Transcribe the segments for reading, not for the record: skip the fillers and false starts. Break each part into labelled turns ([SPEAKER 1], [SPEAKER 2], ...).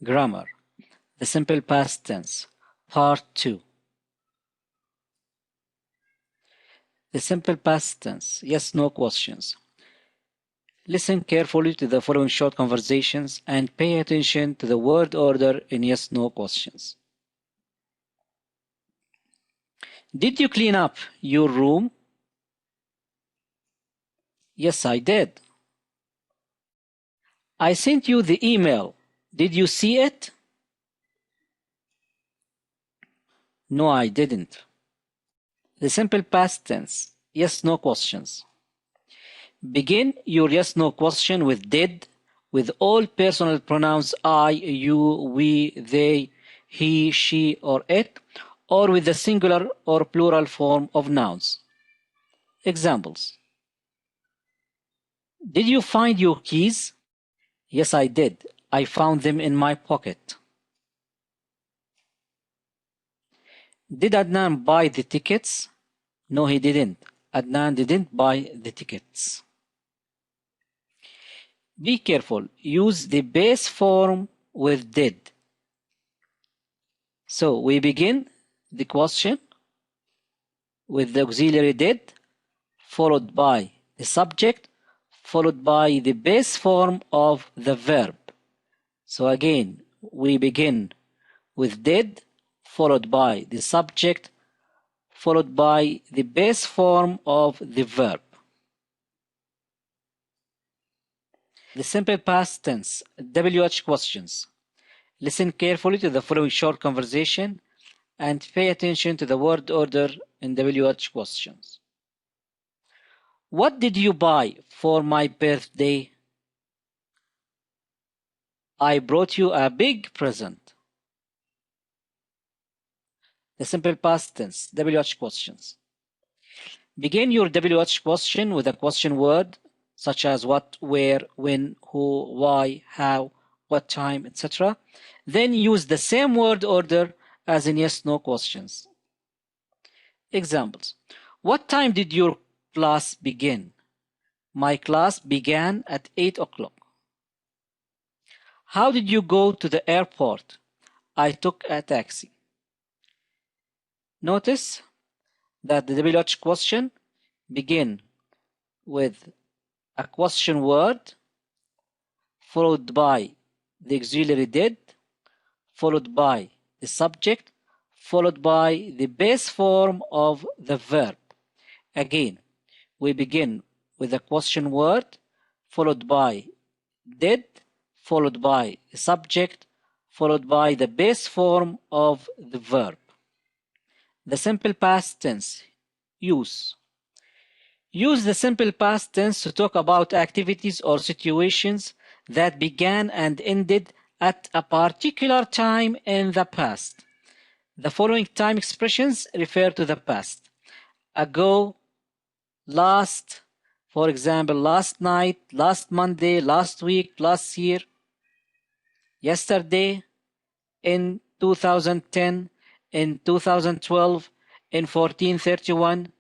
[SPEAKER 1] Grammar. The simple past tense. Part 2. The simple past tense. Yes/no questions. Listen carefully to the following short conversations and pay attention to the word order in yes/no questions. Did you clean up your room? Yes, I did. I sent you the email. Did you see it? No, I didn't. The simple past tense. Yes/no questions. Begin your yes/no question with did, with all personal pronouns I, you, we, they, he, she, or it, or with the singular or plural form of nouns. Examples. Did you find your keys? Yes, I did. I found them in my pocket. Did Adnan buy the tickets? No, he didn't. Adnan didn't buy the tickets. Be careful. Use the base form with did. So we begin the question with the auxiliary did, followed by the subject, followed by the base form of the verb. So again, we begin with did, followed by the subject, followed by the base form of the verb. The simple past tense, WH questions. Listen carefully to the following short conversation and pay attention to the word order in WH questions. What did you buy for my birthday? I brought you a big present. The simple past tense, WH questions. Begin your WH question with a question word such as what, where, when, who, why, how, what time, etc. Then use the same word order as in yes/no questions. Examples. What time did your class begin? My class began at 8 o'clock. How did you go to the airport? I took a taxi. Notice that the WH question begin with a question word followed by the auxiliary did, followed by the subject, followed by the base form of the verb. Again, we begin with a question word followed by did, followed by the subject, followed by the base form of the verb. The simple past tense, use. Use the simple past tense to talk about activities or situations that began and ended at a particular time in the past. The following time expressions refer to the past. Ago, last, for example, last night, last Monday, last week, last year, yesterday, in 2010, in 2012, in 1431,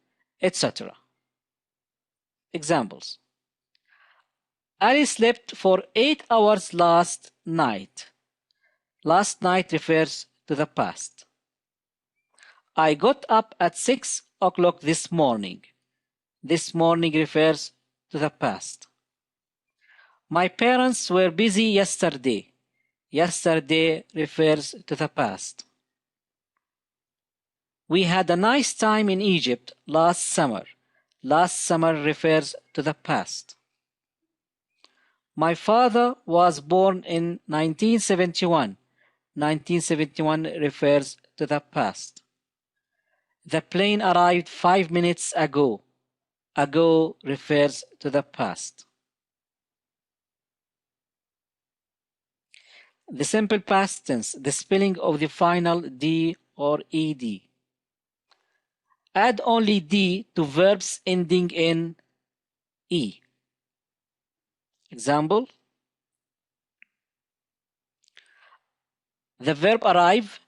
[SPEAKER 1] etc. Examples. Ali slept for 8 hours last night. Last night refers to the past. I got up at 6 o'clock this morning. This morning refers to the past. My parents were busy yesterday. Yesterday refers to the past. We had a nice time in Egypt last summer. Last summer refers to the past. My father was born in 1971. 1971 refers to the past. The plane arrived 5 minutes ago. Ago refers to the past. The simple past tense, the spelling of the final D or ED. Add only D to verbs ending in E. Example. The verb arrive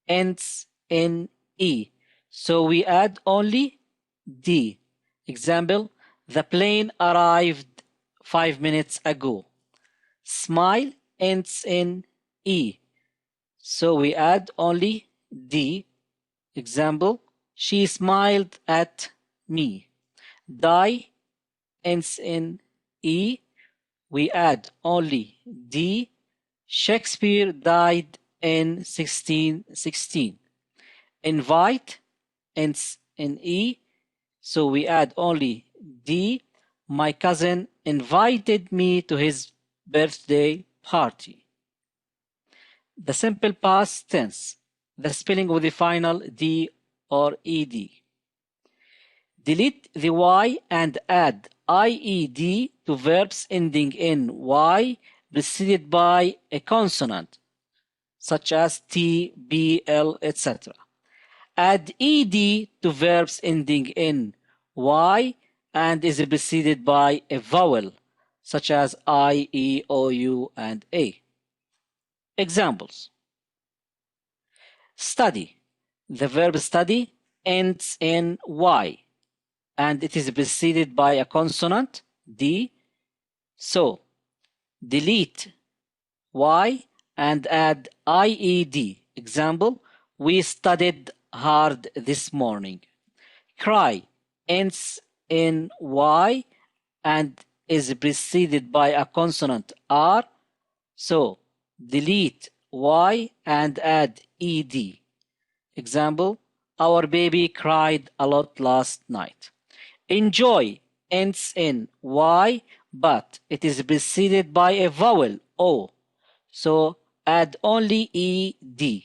[SPEAKER 1] ends in E, so we add only D. Example, the plane arrived 5 minutes ago. Smile ends in E, so we add only D. Example, she smiled at me. Die ends in E. We add only D. Shakespeare died in 1616. Invite ends in E. So we add only D. My cousin invited me to his birthday party. The simple past tense. The spelling of the final D or ED. Delete the Y and add IED to verbs ending in Y preceded by a consonant, such as T, B, L, etc. Add ED to verbs ending in Y and is preceded by a vowel, such as I, E, O, U, and A. Examples. Study. The verb study ends in Y and it is preceded by a consonant, D. So, delete Y and add IED. Example, we studied hard this morning. Cry ends in Y and is preceded by a consonant R. So, delete Y and add ED. Example, our baby cried a lot last night. Enjoy ends in Y, but it is preceded by a vowel O. So, add only ED.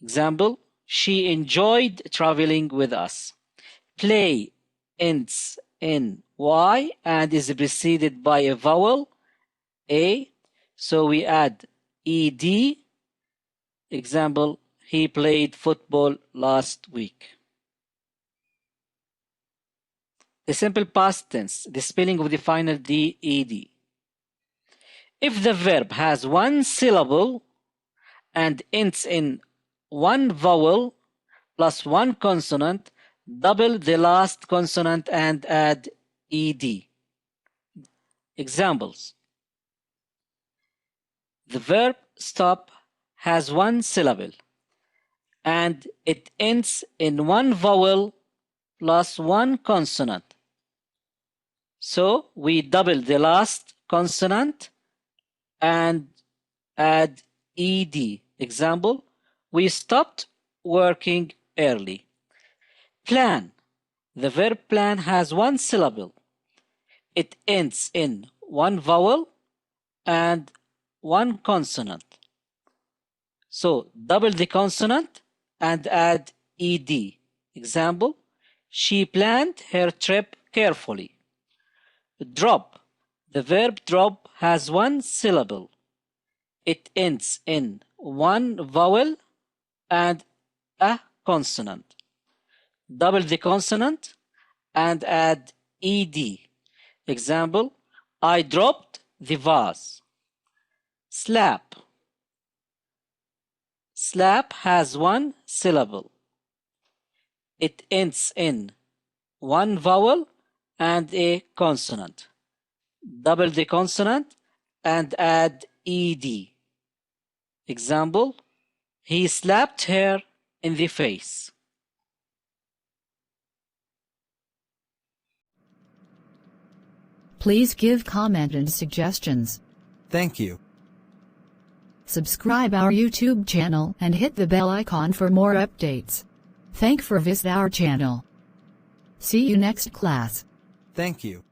[SPEAKER 1] Example, she enjoyed traveling with us. Play ends in Y and is preceded by a vowel A. So we add ED. Example, he played football last week. The simple past tense, the spelling of the final D, ED. If the verb has one syllable and ends in one vowel plus one consonant, double the last consonant and add ED. Examples. The verb stop has one syllable and it ends in one vowel plus one consonant. So we double the last consonant and add ED. Example, we stopped working early. Plan. The verb plan has one syllable. It ends in one vowel and one consonant. So double the consonant and add ED. Example, she planned her trip carefully. Drop. The verb drop has one syllable. It ends in one vowel and a consonant. Double the consonant and add ED. Example, I dropped the vase. Slap. Slap has one syllable. It ends in one vowel and a consonant. Double the consonant and add ED. Example, he slapped her in the face.
[SPEAKER 2] Please give comment and suggestions.
[SPEAKER 3] Thank you.
[SPEAKER 2] Subscribe our YouTube channel and hit the bell icon for more updates. Thank for visit our channel. See you next class.
[SPEAKER 3] Thank you.